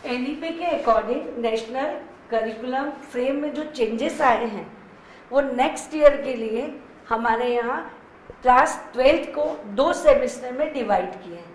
NEP के according national curriculum frame में जो चेंजेस आए हैं वो नेक्स्ट ईयर के लिए हमारे यहाँ क्लास 12th को 2 सेमेस्टर में डिवाइड किए हैं।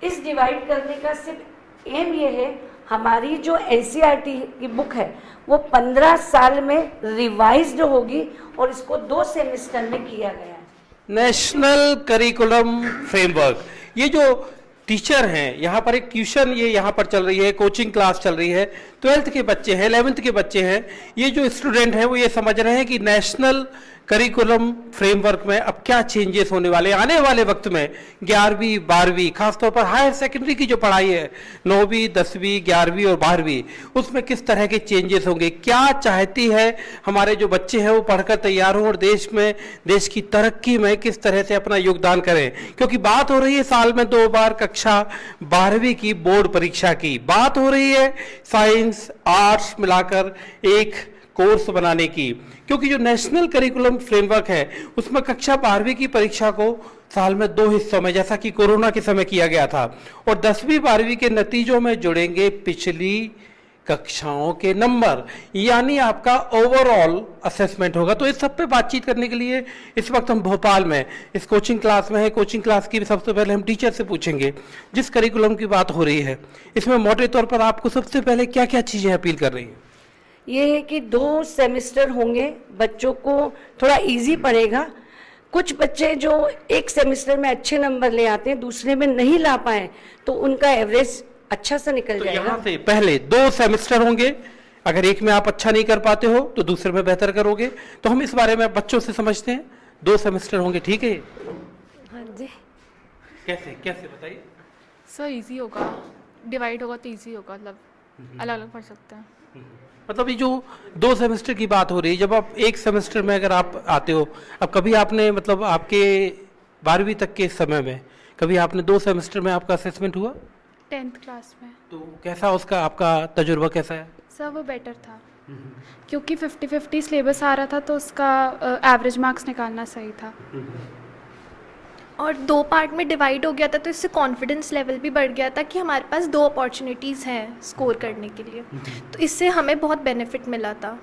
इस डिवाइड करने का सिर्फ एम ये है, हमारी जो एनसीईआरटी की बुक है वो 15 साल में रिवाइज्ड होगी और इसको 2 सेमेस्टर में किया गया है। नेशनल करिकुलम फ्रेमवर्क, ये जो टीचर हैं यहाँ पर, एक ट्यूशन ये यहाँ पर चल रही है, कोचिंग क्लास चल रही है, 12th के बच्चे हैं, 11th के बच्चे हैं, ये जो स्टूडेंट हैं वो ये समझ रहे हैं कि नेशनल करिकुलम फ्रेमवर्क में अब क्या चेंजेस होने वाले हैं आने वाले वक्त में। 11वीं 12वीं खासतौर पर हायर सेकेंडरी की जो पढ़ाई है, 9वीं 10वीं 11वीं और 12वीं, उसमें किस तरह के चेंजेस होंगे, क्या चाहती है हमारे जो बच्चे हैं वो पढ़कर तैयार हों और देश में, देश की तरक्की में किस तरह से अपना योगदान करें। क्योंकि बात हो रही है साल में 2 बार कक्षा 12वीं की बोर्ड परीक्षा की, बात हो रही है साइंस आर्ट्स मिलाकर एक कोर्स बनाने की। क्योंकि जो नेशनल करिकुलम फ्रेमवर्क है उसमें कक्षा 12वीं की परीक्षा को साल में 2 हिस्सों में, जैसा कि कोरोना के समय किया गया था, और 10वीं 12वीं के नतीजों में जुड़ेंगे पिछली कक्षाओं के नंबर, यानी आपका ओवरऑल असेसमेंट होगा। तो इस सब पे बातचीत करने के लिए इस वक्त हम भोपाल में इस कोचिंग क्लास में है। कोचिंग क्लास की सबसे पहले हम टीचर से पूछेंगे, जिस करिकुलम की बात हो रही है इसमें मोटे तौर पर आपको सबसे पहले क्या क्या चीज़ें अपील कर रही हैं? ये है कि 2 सेमेस्टर होंगे, बच्चों को थोड़ा इजी पड़ेगा। कुछ बच्चे जो एक सेमेस्टर में अच्छे नंबर ले आते हैं, दूसरे में नहीं ला पाए, तो उनका एवरेज अच्छा सा निकल जाएगा। यहाँ से पहले 2 सेमेस्टर होंगे, अगर एक में आप अच्छा नहीं कर पाते हो तो दूसरे में बेहतर करोगे। तो हम इस बारे में बच्चों से समझते हैं, 2 सेमेस्टर होंगे, ठीक है? हाँ जी। कैसे कैसे बताइए? सर इजी होगा, डिवाइड होगा तो इजी होगा, मतलब अलग अलग पढ़ सकते हैं। मतलब ये जो 2 सेमेस्टर की बात हो रही है, जब आप एक सेमेस्टर में अगर आप आते हो, अब कभी आपने मतलब आपके 12वीं तक के समय में कभी आपने 2 सेमेस्टर में आपका असेसमेंट हुआ? 10th क्लास में। तो कैसा उसका आपका तजुर्बा कैसा है? सर वो बेटर था, क्योंकि 50-50 सिलेबस आ रहा था, तो उसका एवरेज मार्क्स निकालना सही था। और 2 पार्ट में डिवाइड हो गया था, तो इससे कॉन्फिडेंस लेवल भी बढ़ गया था कि हमारे पास 2 अपॉर्चुनिटीज़ हैं स्कोर करने के लिए। तो इससे हमें बहुत बेनिफिट मिला था,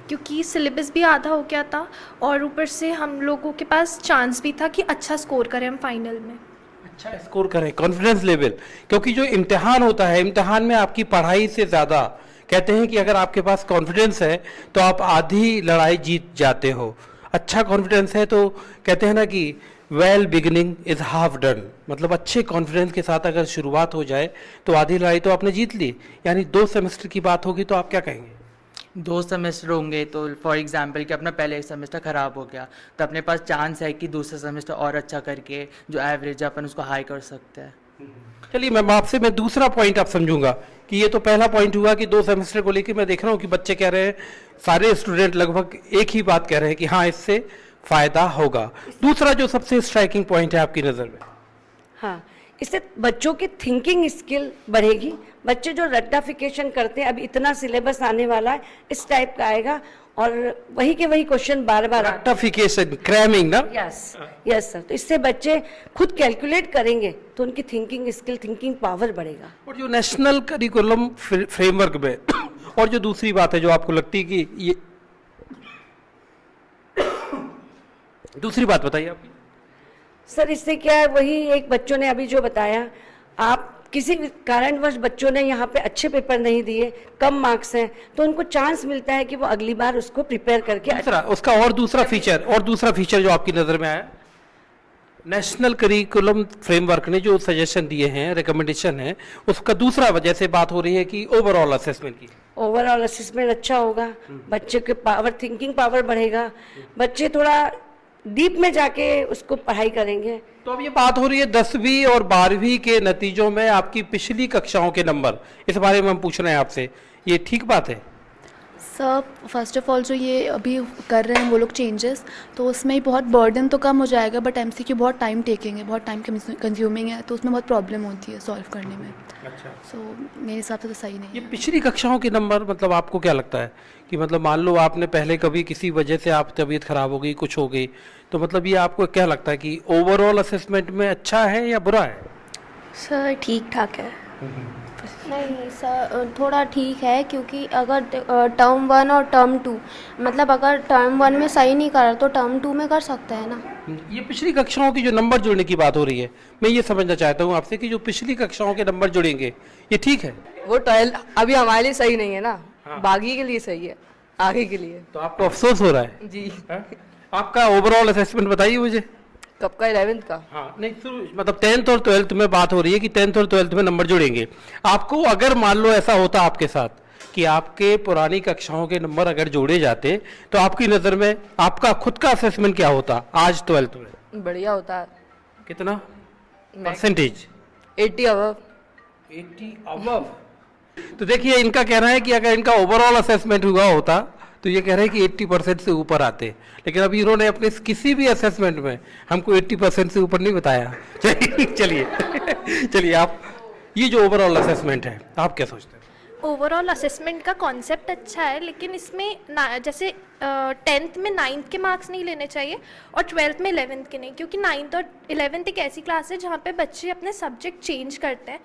क्योंकि सिलेबस भी आधा हो गया था और ऊपर से हम लोगों के पास चांस भी था कि अच्छा स्कोर करें हम फाइनल में, अच्छा स्कोर करें, कॉन्फिडेंस लेवल। क्योंकि जो इम्तिहान होता है, इम्तिहान में आपकी पढ़ाई से ज़्यादा कहते हैं कि अगर आपके पास कॉन्फिडेंस है तो आप आधी लड़ाई जीत जाते हो। अच्छा कॉन्फिडेंस है तो कहते हैं ना कि well beginning is half done, मतलब अच्छे कॉन्फिडेंस के साथ अगर शुरुआत हो जाए तो आधी लड़ाई तो आपने जीत ली। यानी 2 सेमेस्टर की बात होगी तो आप क्या कहेंगे? 2 सेमेस्टर होंगे तो फॉर एग्जांपल कि अपना पहले एक सेमेस्टर ख़राब हो गया तो अपने पास चांस है कि दूसरा सेमेस्टर और अच्छा करके जो एवरेज है अपन उसको हाई कर सकते हैं। चलिए मैम, आपसे मैं दूसरा पॉइंट आप समझूंगा कि ये तो पहला पॉइंट हुआ कि 2 सेमेस्टर को लेकर मैं देख रहा हूँ कि बच्चे कह रहे हैं, सारे स्टूडेंट लगभग एक ही बात कह रहे हैं कि हाँ इससे फायदा होगा। दूसरा जो सबसे स्ट्राइकिंग पॉइंट है आपकी नज़र में? हाँ, इससे बच्चों की थिंकिंग स्किल बढ़ेगी। बच्चे जो रट्टाफिकेशन करते हैं, अब इतना सिलेबस आने वाला है, इस टाइप का आएगा और वही के वही क्वेश्चन बार बार। रट्टाफिकेशन, क्रैमिंग ना? Yes yes sir. तो इससे बच्चे खुद कैलकुलेट करेंगे तो उनकी थिंकिंग स्किल, थिंकिंग पावर बढ़ेगा। और जो नेशनल करिकुलम फ्रेमवर्क में और जो दूसरी बात है जो आपको लगती है कि ये दूसरी बात बताइए आप। सर इससे क्या है, वही एक बच्चों ने अभी जो बताया, आप किसी कारणवश बच्चों ने यहाँ पे अच्छे पेपर नहीं दिए, कम मार्क्स हैं, तो उनको चांस मिलता है कि वो अगली बार उसको प्रिपेयर करके उसका और दूसरा फीचर जो आपकी नज़र में आया, नेशनल करिकुलम फ्रेमवर्क ने जो सजेशन दिए हैं, रिकमेंडेशन है, उसका दूसरा वजह से बात हो रही है कि ओवरऑल असेसमेंट की। ओवरऑल असेसमेंट अच्छा होगा, बच्चे के पावर, थिंकिंग पावर बढ़ेगा, बच्चे थोड़ा डीप में जाके उसको पढ़ाई करेंगे। तो अब ये बात हो रही है 10वीं और 12वीं के नतीजों में आपकी पिछली कक्षाओं के नंबर, इस बारे में हम पूछ रहे हैं आपसे, ये ठीक बात है? सर फर्स्ट ऑफ ऑल जो ये अभी कर रहे हैं वो लोग चेंजेस, तो उसमें ही बहुत बर्डन तो कम हो जाएगा, बट एमसीक्यू बहुत टाइम टेकिंग है, बहुत टाइम कंज्यूमिंग है, तो उसमें बहुत प्रॉब्लम होती है सॉल्व करने में। अच्छा, सो मेरे हिसाब से तो सही नहीं ये है। पिछली कक्षाओं के नंबर, मतलब आपको क्या लगता है कि मतलब मान लो आपने पहले कभी किसी वजह से आप तबीयत खराब हो गई, कुछ हो गई, तो मतलब ये आपको क्या लगता है कि ओवरऑल असेसमेंट में अच्छा है या बुरा है? सर ठीक ठाक है, नहीं सर, थोड़ा ठीक है क्योंकि अगर टर्म 1 और टर्म 2 मतलब अगर टर्म 1 में सही नहीं करा तो टर्म 2 में कर सकते हैं ना। ये पिछली कक्षाओं की जो नंबर जोड़ने की बात हो रही है, मैं ये समझना चाहता हूँ आपसे कि जो पिछली कक्षाओं के नंबर जोड़ेंगे ये ठीक है? वो ट्वेल्थ अभी हमारे लिए सही नहीं है ना, बाकी के लिए सही है, आगे के लिए। तो आपको अफसोस हो रहा है? जी। आपका ओवरऑल असेसमेंट बताइए मुझे। कब का? 11th का। हाँ, नहीं तो मतलब 10th और 12th में बात हो रही है कि 10th और 12th में नंबर जोड़ेंगे। आपको अगर मान लो ऐसा होता आपके साथ कि आपके पुरानी कक्षाओं के नंबर अगर जोड़े जाते तो आपकी नज़र में आपका खुद का असेसमेंट क्या होता आज 12th में? बढ़िया होता है। कितना परसेंटेज? 80 अबव। 80 अबव। तो देखिए इनका कहना है कि अगर इनका ओवरऑल असेसमेंट हुआ होता तो ये कह रहे हैं कि 80% से ऊपर आते, लेकिन अभी इन्होंने अपने किसी भी असेसमेंट में हमको 80% से ऊपर नहीं बताया। चलिए आप ये जो ओवरऑल असेसमेंट है आप क्या सोचते हैं? ओवरऑल असेसमेंट का कॉन्सेप्ट अच्छा है, लेकिन इसमें जैसे 10th में 9th के मार्क्स नहीं लेने चाहिए और 12th में 11th के नहीं, क्योंकि 9th और 11th एक ऐसी क्लास है जहाँ पे बच्चे अपने सब्जेक्ट चेंज करते हैं,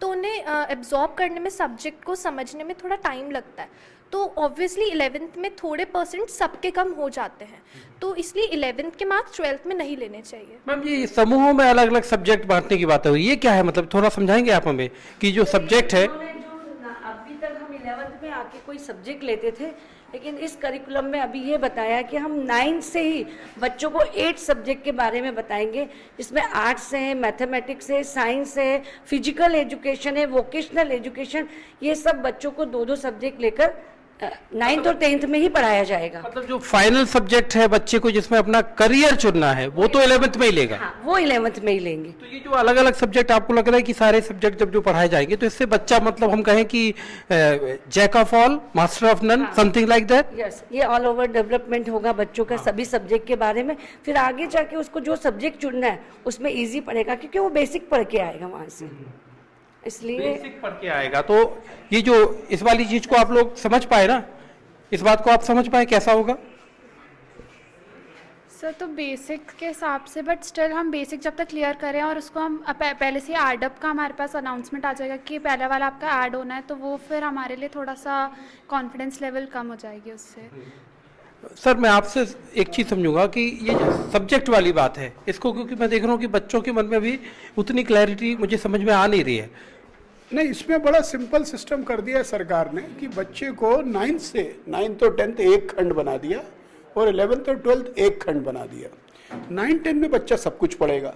तो उन्हें एब्जॉर्ब करने में, सब्जेक्ट को समझने में थोड़ा टाइम लगता है। तो ऑब्वियसली 11th में थोड़े परसेंट सबके कम हो जाते हैं, तो इसलिए 11th के मार्क्स 12th में नहीं लेने चाहिए। मैम ये समूहों में अलग अलग सब्जेक्ट बांटने की बात हुई, ये क्या है? मतलब थोड़ा समझाएंगे आप हमें कि जो सब्जेक्ट है। अभी तक हम 11th में आके कोई सब्जेक्ट लेते थे, लेकिन इस करिकुलम में अभी ये बताया कि हम 9 से ही बच्चों को 8 सब्जेक्ट के बारे में बताएंगे, जिसमें आर्ट्स है, मैथमेटिक्स है, साइंस है, फिजिकल एजुकेशन है, वोकेशनल एजुकेशन, ये सब बच्चों को 2-2 सब्जेक्ट लेकर 9th और 10th में ही पढ़ाया जाएगा। मतलब जो फाइनल सब्जेक्ट है बच्चे को जिसमें अपना करियर चुनना है वो तो 11th में ही लेगा। हाँ, वो 11th में ही लेंगे। तो ये जो अलग अलग सब्जेक्ट आपको लग रहा है कि सारे सब्जेक्ट जब जो पढ़ाए जाएंगे तो इससे बच्चा मतलब हम कहें कि jack of all master of none, something like that. Yes, ये ऑल ओवर डेवलपमेंट होगा बच्चों का सभी सब्जेक्ट के बारे में। फिर आगे जाके उसको जो सब्जेक्ट चुनना है उसमें इजी पड़ेगा, क्योंकि वो बेसिक पढ़ के आएगा वहाँ से, इसलिए बेसिक पढ़ के आएगा। तो ये जो इस वाली चीज को आप लोग समझ पाए ना, इस बात को आप समझ पाए कैसा होगा? सर तो बेसिक के हिसाब से, बट स्टिल हम बेसिक जब तक क्लियर करें और उसको हम पहले से ऐड अप का हमारे पास अनाउंसमेंट आ जाएगा कि पहले वाला आपका ऐड होना है, तो वो फिर हमारे लिए थोड़ा सा कॉन्फिडेंस लेवल कम हो जाएगी उससे। सर मैं आपसे एक चीज़ समझूंगा कि ये जो सब्जेक्ट वाली बात है इसको, क्योंकि मैं देख रहा हूँ कि बच्चों के मन में भी उतनी क्लैरिटी मुझे समझ में आ नहीं रही है। नहीं, इसमें बड़ा सिंपल सिस्टम कर दिया है सरकार ने कि बच्चे को 9th और 10th एक खंड बना दिया और 11th और 12th एक खंड बना दिया। 9-10 में बच्चा सब कुछ पढ़ेगा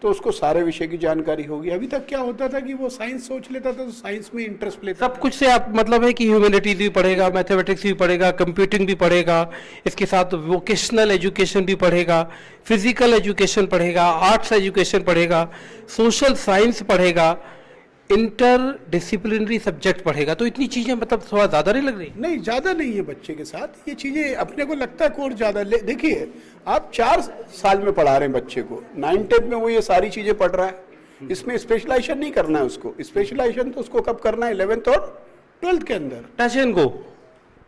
तो उसको सारे विषय की जानकारी होगी। अभी तक क्या होता था कि वो साइंस सोच लेता था तो साइंस में इंटरेस्ट लेता। सब कुछ से आप मतलब है कि ह्यूमैनिटीज भी पढ़ेगा, मैथमेटिक्स भी पढ़ेगा, कंप्यूटिंग भी पढ़ेगा, इसके साथ वोकेशनल एजुकेशन भी पढ़ेगा, फिजिकल एजुकेशन पढ़ेगा, आर्ट्स एजुकेशन पढ़ेगा, सोशल साइंस पढ़ेगा, इंटर डिसिप्लिनरी सब्जेक्ट पढ़ेगा। तो इतनी चीजें मतलब थोड़ा ज्यादा नहीं लग रही? नहीं, ज्यादा नहीं है बच्चे के साथ ये चीजें। अपने को लगता है कोर्स ज्यादा। देखिए आप 4 साल में पढ़ा रहे हैं बच्चे को, 9-10 में वो ये सारी चीजें पढ़ रहा है, इसमें स्पेशलाइजेशन नहीं करना है उसको। स्पेशलाइजेशन तो उसको कब करना है? 11th और 12th के अंदर। टच एंड गो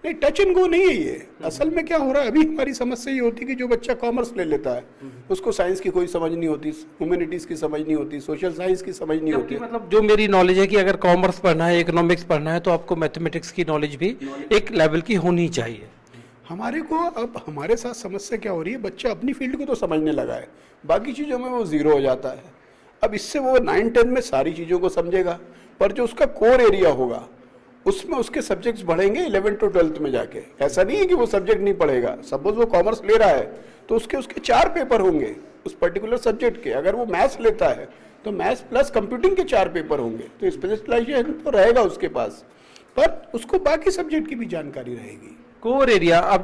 नहीं, टच एंड गो नहीं है ये। असल में क्या हो रहा है, अभी हमारी समस्या ये होती है कि जो बच्चा कॉमर्स ले लेता है उसको साइंस की कोई समझ नहीं होती, ह्यूमैनिटीज की समझ नहीं होती, सोशल साइंस की समझ नहीं होती। मतलब जो मेरी नॉलेज है कि अगर कॉमर्स पढ़ना है, इकोनॉमिक्स पढ़ना है, तो आपको मैथमेटिक्स की नॉलेज भी एक लेवल की होनी चाहिए। हमारे को अब हमारे साथ समस्या क्या हो रही है, बच्चा अपनी फील्ड को तो समझने लगा है, बाकी चीज़ों में वो जीरो हो जाता है। अब इससे वो 9-10 में सारी चीज़ों को समझेगा, पर जो उसका कोर एरिया होगा उसमें उसके सब्जेक्ट्स बढ़ेंगे 11th और 12th में जाके। ऐसा नहीं है कि वो सब्जेक्ट नहीं पढ़ेगा। सपोज वो कॉमर्स ले रहा है तो उसके 4 पेपर होंगे उस पर्टिकुलर सब्जेक्ट के। अगर वो मैथ्स लेता है तो मैथ्स प्लस कंप्यूटिंग के 4 पेपर होंगे, तो स्पेशलाइजेशन तो रहेगा उसके पास, पर उसको बाकी सब्जेक्ट की भी जानकारी रहेगी। कोर एरिया, अब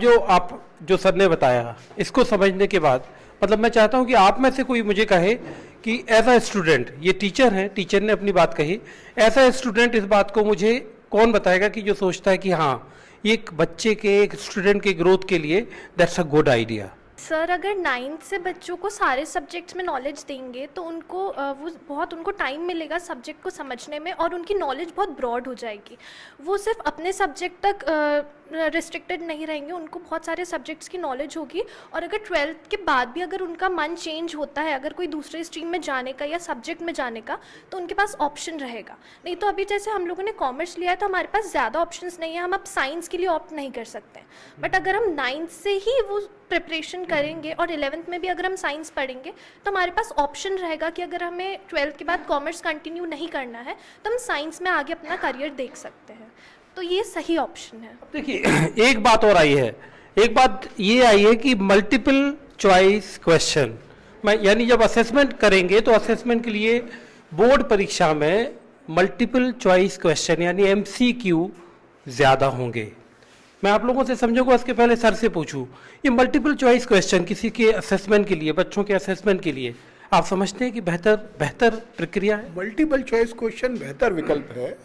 जो सर ने बताया इसको समझने के बाद मतलब मैं चाहता हूं कि आप में से कोई मुझे कहे कि एज अ स्टूडेंट, ये टीचर है, टीचर ने अपनी बात कही, एज अ स्टूडेंट इस बात को मुझे कौन बताएगा कि जो सोचता है कि हाँ एक बच्चे के, एक स्टूडेंट के ग्रोथ के लिए that's a good idea. Sir अगर 9th से बच्चों को सारे सब्जेक्ट्स में नॉलेज देंगे तो उनको उनको टाइम मिलेगा सब्जेक्ट को समझने में, और उनकी नॉलेज बहुत ब्रॉड हो जाएगी। वो सिर्फ अपने सब्जेक्ट तक रिस्ट्रिक्टेड नहीं रहेंगे, उनको बहुत सारे सब्जेक्ट्स की नॉलेज होगी। और अगर 12th के बाद भी अगर उनका मन चेंज होता है, अगर कोई दूसरे स्ट्रीम में जाने का या सब्जेक्ट में जाने का, तो उनके पास ऑप्शन रहेगा। नहीं तो अभी जैसे हम लोगों ने कॉमर्स लिया है तो हमारे पास ज़्यादा ऑप्शंस नहीं है, हम अब साइंस के लिए ऑप्ट नहीं कर सकते। बट अगर हम 9th से ही वो प्रिपरेशन करेंगे और 11th में भी अगर हम साइंस पढ़ेंगे तो हमारे पास ऑप्शन रहेगा कि अगर हमें 12th के बाद कॉमर्स कंटिन्यू नहीं करना है तो हम साइंस में आगे अपना करियर देख सकते हैं। तो ये सही ऑप्शन है। देखिए एक बात और आई है, एक बात ये आई है कि मल्टीपल चॉइस क्वेश्चन यानी जब असेसमेंट करेंगे तो असेसमेंट के लिए बोर्ड परीक्षा में मल्टीपल चॉइस क्वेश्चन यानी MCQ ज़्यादा होंगे। मैं आप लोगों से समझूंगा, इसके पहले सर से पूछूं, ये मल्टीपल चॉइस क्वेश्चन किसी के असेसमेंट के लिए, बच्चों के असेसमेंट के लिए आप समझते हैं कि बेहतर प्रक्रिया है? मल्टीपल चॉइस क्वेश्चन बेहतर विकल्प है।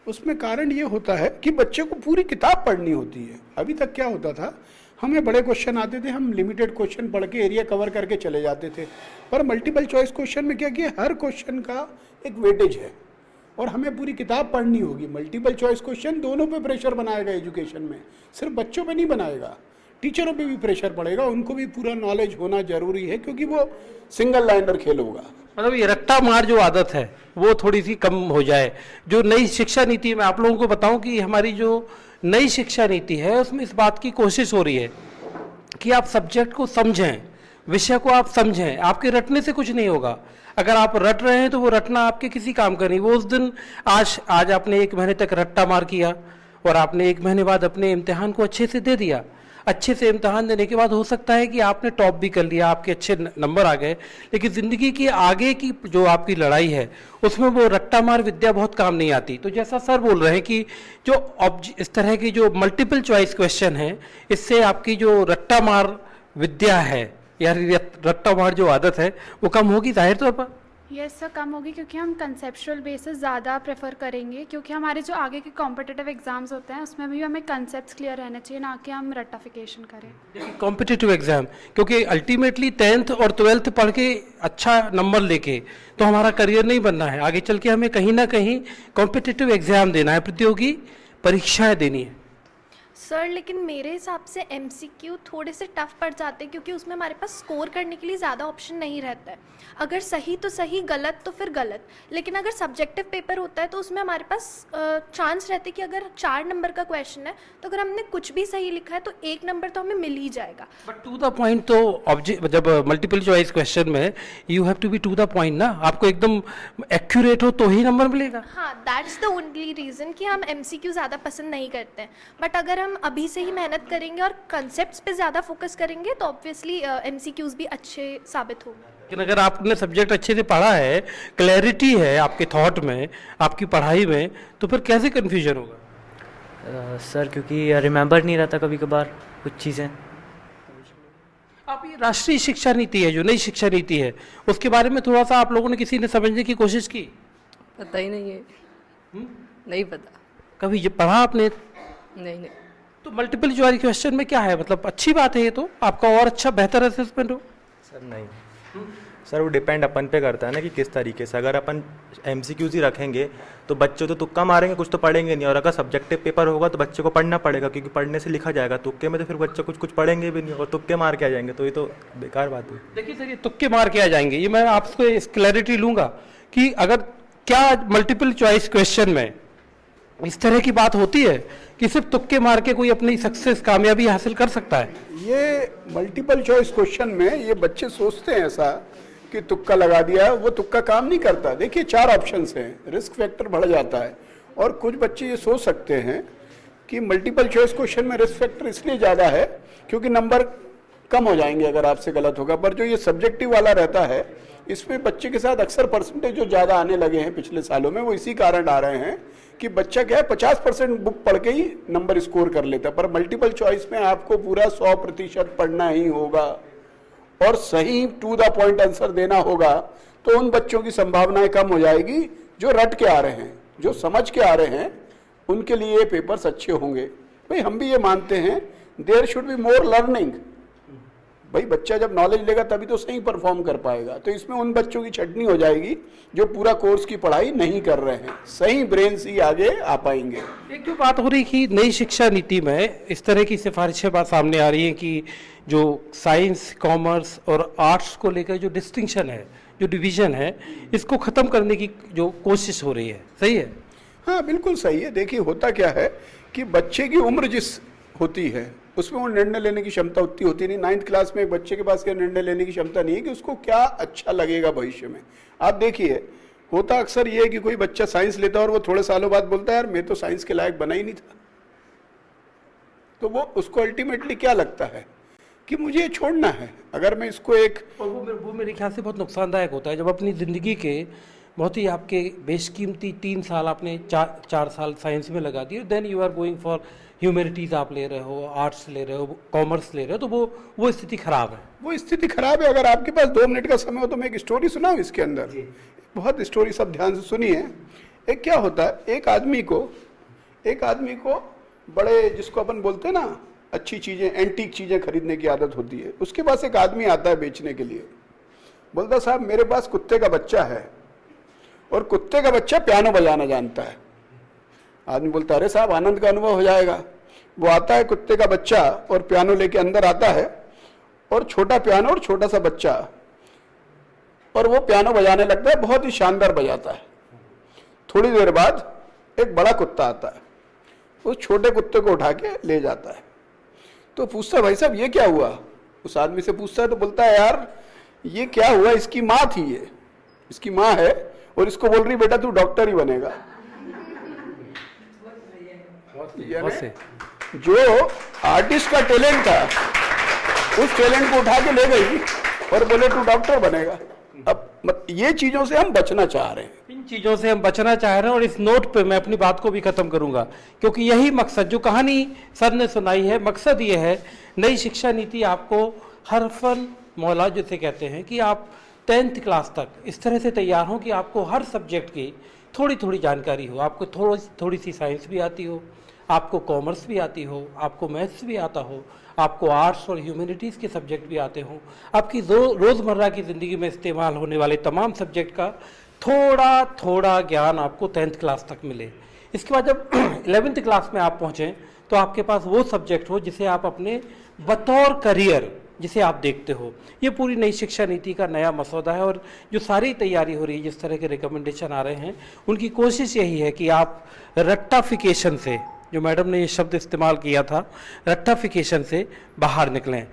उसमें कारण ये होता है कि बच्चे को पूरी किताब पढ़नी होती है। अभी तक क्या होता था, हमें बड़े क्वेश्चन आते थे, हम लिमिटेड क्वेश्चन पढ़ के एरिया कवर करके चले जाते थे। पर मल्टीपल चॉइस क्वेश्चन में क्या किया, हर क्वेश्चन का एक वेटेज है और हमें पूरी किताब पढ़नी होगी। मल्टीपल चॉइस क्वेश्चन दोनों पे प्रेशर बनाएगा एजुकेशन में, सिर्फ बच्चों पे नहीं बनाएगा, टीचरों पे भी प्रेशर पड़ेगा, उनको भी पूरा नॉलेज होना जरूरी है क्योंकि वो सिंगल लाइनर खेल होगा। मतलब ये रट्टा मार जो आदत है वो थोड़ी सी कम हो जाए। जो नई शिक्षा नीति, मैं आप लोगों को बताऊं कि हमारी जो नई शिक्षा नीति है उसमें इस बात की कोशिश हो रही है कि आप सब्जेक्ट को समझें, विषय को आप समझें। आपके रटने से कुछ नहीं होगा। अगर आप रट रहे हैं तो वो रटना आपके किसी काम का नहीं। वो उस दिन आज आपने 1 महीने तक रट्टा मार किया और आपने 1 महीने बाद अपने इम्तिहान को अच्छे से दे दिया। अच्छे से इम्तिहान देने के बाद हो सकता है कि आपने टॉप भी कर लिया, आपके अच्छे नंबर आ गए, लेकिन ज़िंदगी की आगे की जो आपकी लड़ाई है उसमें वो रट्टा मार विद्या बहुत काम नहीं आती। तो जैसा सर बोल रहे हैं कि जो इस तरह की जो मल्टीपल चॉइस क्वेश्चन है, इससे आपकी जो रट्टा मार विद्या है या रट्टा मार जो आदत है वो कम होगी जाहिर तौर पर। यस सर, कम होगी क्योंकि हम कंसेप्चुअल बेसिस ज़्यादा प्रेफर करेंगे, क्योंकि हमारे जो आगे के कॉम्पिटिटिव एग्जाम्स होते हैं उसमें भी हमें कंसेप्ट्स क्लियर रहने चाहिए, ना कि हम रट्टाफिकेशन करें। कॉम्पिटिटिव एग्जाम, क्योंकि अल्टीमेटली 10th और 12th पढ़ के अच्छा नंबर लेके तो हमारा करियर नहीं बनना है। आगे चल के हमें कहीं ना कहीं कॉम्पिटिटिव एग्जाम देना है, प्रतियोगी परीक्षाएं देनी है। सर लेकिन मेरे हिसाब से MCQ थोड़े से टफ पड़ जाते हैं क्योंकि उसमें हमारे पास स्कोर करने के लिए ज़्यादा ऑप्शन नहीं रहता है। अगर सही तो सही, गलत तो फिर गलत। लेकिन अगर सब्जेक्टिव पेपर होता है तो उसमें हमारे पास चांस रहते कि अगर 4 नंबर का क्वेश्चन है तो अगर हमने कुछ भी सही लिखा है तो 1 नंबर तो हमें मिल ही जाएगा। बट टू द पॉइंट तो जब मल्टीपल चॉइस क्वेश्चन में you have to be to the point ना, आपको एकदम एक्यूरेट हो तो ही नंबर मिलेगा। हाँ, दैट्स द ओनली रीज़न कि हम MCQ ज़्यादा पसंद नहीं करते हैं। बट अगर हम अभी से ही मेहनत करेंगे और कंसेप्ट्स पे ज़्यादा फोकस करेंगे तो ऑब्वियसली MCQs भी अच्छे साबित होंगे। लेकिन अगर आपने सब्जेक्ट अच्छे से पढ़ा है, क्लैरिटी है आपके थॉट में, आपकी पढ़ाई में, तो फिर कैसे कन्फ्यूजन होगा? सर क्योंकि रिमेंबर नहीं रहता कभी कभार कुछ चीज़ें। आप ये राष्ट्रीय शिक्षा नीति है, जो नई शिक्षा नीति है, उसके बारे में थोड़ा सा आप लोगों ने किसी ने समझने की कोशिश की? पता ही नहीं है। नहीं पता। कभी ये पढ़ा आपने? नहीं। तो मल्टीपल चॉइस क्वेश्चन में क्या है, मतलब अच्छी बात है ये तो, आपका और अच्छा बेहतर असेसमेंट हो? सर नहीं सर, वो डिपेंड अपन पे करता है ना कि किस तरीके से। अगर अपन MCQs ही रखेंगे तो बच्चे तो तुक्का मारेंगे, कुछ तो पढ़ेंगे नहीं। और अगर सब्जेक्टिव पेपर होगा तो बच्चे को पढ़ना पड़ेगा, क्योंकि पढ़ने से लिखा जाएगा। तुक्के में तो फिर बच्चे कुछ पढ़ेंगे भी नहीं और तुक्के मार के आ जाएंगे, तो ये तो बेकार बात है। देखिए सर, ये तुक्के मार के आ जाएंगे, ये मैं आपको इस क्लैरिटी लूँगा कि अगर क्या मल्टीपल चॉइस क्वेश्चन में इस तरह की बात होती है कि सिर्फ तुक्के मार के कोई अपनी सक्सेस, कामयाबी हासिल कर सकता है? ये मल्टीपल चॉइस क्वेश्चन में ये बच्चे सोचते हैं ऐसा कि तुक्का लगा दिया, वो तुक्का काम नहीं करता। देखिए 4 ऑप्शंस हैं, रिस्क फैक्टर बढ़ जाता है। और कुछ बच्चे ये सोच सकते हैं कि मल्टीपल चॉइस क्वेश्चन में रिस्क फैक्टर इसलिए ज़्यादा है क्योंकि नंबर कम हो जाएंगे अगर आपसे गलत होगा। पर जो ये सब्जेक्टिव वाला रहता है, इसमें बच्चे के साथ अक्सर परसेंटेज जो ज़्यादा आने लगे हैं पिछले सालों में, वो इसी कारण आ रहे हैं कि बच्चा क्या है 50% बुक पढ़ के ही नंबर स्कोर कर लेता है। पर मल्टीपल चॉइस में आपको पूरा 100% पढ़ना ही होगा और सही टू द पॉइंट आंसर देना होगा। तो उन बच्चों की संभावनाएं कम हो जाएगी जो रट के आ रहे हैं, जो समझ के आ रहे हैं, उनके लिए ये पेपर्स अच्छे होंगे। भाई हम भी ये मानते हैं there should be more learning, भाई बच्चा जब नॉलेज लेगा तभी तो सही परफॉर्म कर पाएगा। तो इसमें उन बच्चों की छटनी हो जाएगी जो पूरा कोर्स की पढ़ाई नहीं कर रहे हैं, सही ब्रेन से ही आगे आ पाएंगे। एक जो बात हो रही कि नई शिक्षा नीति में इस तरह की सिफारिशें बात सामने आ रही हैं कि जो साइंस, कॉमर्स और आर्ट्स को लेकर जो डिस्टिंक्शन है, जो डिवीजन है, इसको ख़त्म करने की जो कोशिश हो रही है, सही है? हाँ बिल्कुल सही है। देखिए होता क्या है कि बच्चे की उम्र जिस होती है उसमें वो निर्णय लेने की क्षमता उतनी होती नहीं। 9th क्लास में एक बच्चे के पास क्या निर्णय लेने की क्षमता नहीं है कि उसको क्या अच्छा लगेगा भविष्य में। आप देखिए होता अक्सर ये है कि कोई बच्चा साइंस लेता है और वो थोड़े सालों बाद बोलता है यार मैं तो साइंस के लायक बना ही नहीं था। तो वो उसको अल्टीमेटली क्या लगता है कि मुझे ये छोड़ना है। अगर मैं इसको एक और वो मेरे ख्याल से बहुत नुकसानदायक होता है जब अपनी ज़िंदगी के बहुत ही आपके बेशकीमती 3 साल आपने 4 साल साइंस में लगा दिए, then you are going for humanities आप ले रहे हो, आर्ट्स ले रहे हो, कॉमर्स ले रहे हो, तो वो स्थिति खराब है। वो स्थिति खराब है। अगर आपके पास 2 मिनट का समय हो तो मैं एक स्टोरी सुनाऊं इसके अंदर। बहुत स्टोरी, सब ध्यान से सुनिए। एक क्या होता है, एक आदमी को बड़े जिसको अपन बोलते हैं ना अच्छी चीज़ें, एंटीक चीज़ें खरीदने की आदत होती है। उसके पास एक आदमी आता है बेचने के लिए, बोलता साहब मेरे पास कुत्ते का बच्चा है और कुत्ते का बच्चा पियानो बजाना जानता है। आदमी बोलता है अरे साहब आनंद का अनुभव हो जाएगा। वो आता है कुत्ते का बच्चा और पियानो लेके अंदर आता है और छोटा पियानो और छोटा सा बच्चा, और वो पियानो बजाने लगता है, बहुत ही शानदार बजाता है। थोड़ी देर बाद एक बड़ा कुत्ता आता है, उस छोटे कुत्ते को उठा के ले जाता है। तो पूछता है भाई साहब ये क्या हुआ, उस आदमी से पूछता है तो बोलता है यार ये क्या हुआ, इसकी माँ थी, ये इसकी माँ है और इसको बोल रही बेटा तू डॉक्टर ही बनेगा। जो आर्टिस्ट का टैलेंट था उस टैलेंट को उठा के ले गई और बोले तू डॉक्टर बनेगा। अब ये चीजों से हम बचना चाह रहे हैं, इन चीज़ों से हम बचना चाह रहे हैं। और इस नोट पे मैं अपनी बात को भी ख़त्म करूंगा, क्योंकि यही मकसद जो कहानी सर ने सुनाई है, मकसद ये है नई शिक्षा नीति आपको हरफन मौला जिसे कहते हैं कि आप 10th क्लास तक इस तरह से तैयार हों कि आपको हर सब्जेक्ट की थोड़ी थोड़ी जानकारी हो। आपको थोड़ी सी साइंस भी आती हो, आपको कॉमर्स भी आती हो, आपको मैथ्स भी आता हो, आपको आर्ट्स और ह्यूमैनिटीज़ के सब्जेक्ट भी आते हों। आपकी रोज़मर्रा की ज़िंदगी में इस्तेमाल होने वाले तमाम सब्जेक्ट का थोड़ा थोड़ा ज्ञान आपको 10th क्लास तक मिले। इसके बाद जब 11th क्लास में आप पहुँचें तो आपके पास वो सब्जेक्ट हो जिसे आप अपने बतौर करियर जिसे आप देखते हो। ये पूरी नई शिक्षा नीति का नया मसौदा है और जो सारी तैयारी हो रही है, जिस तरह के रिकमेंडेशन आ रहे हैं, उनकी कोशिश यही है कि आप रट्टाफिकेशन से, जो मैडम ने ये शब्द इस्तेमाल किया था, रट्टाफिकेशन से बाहर निकलें।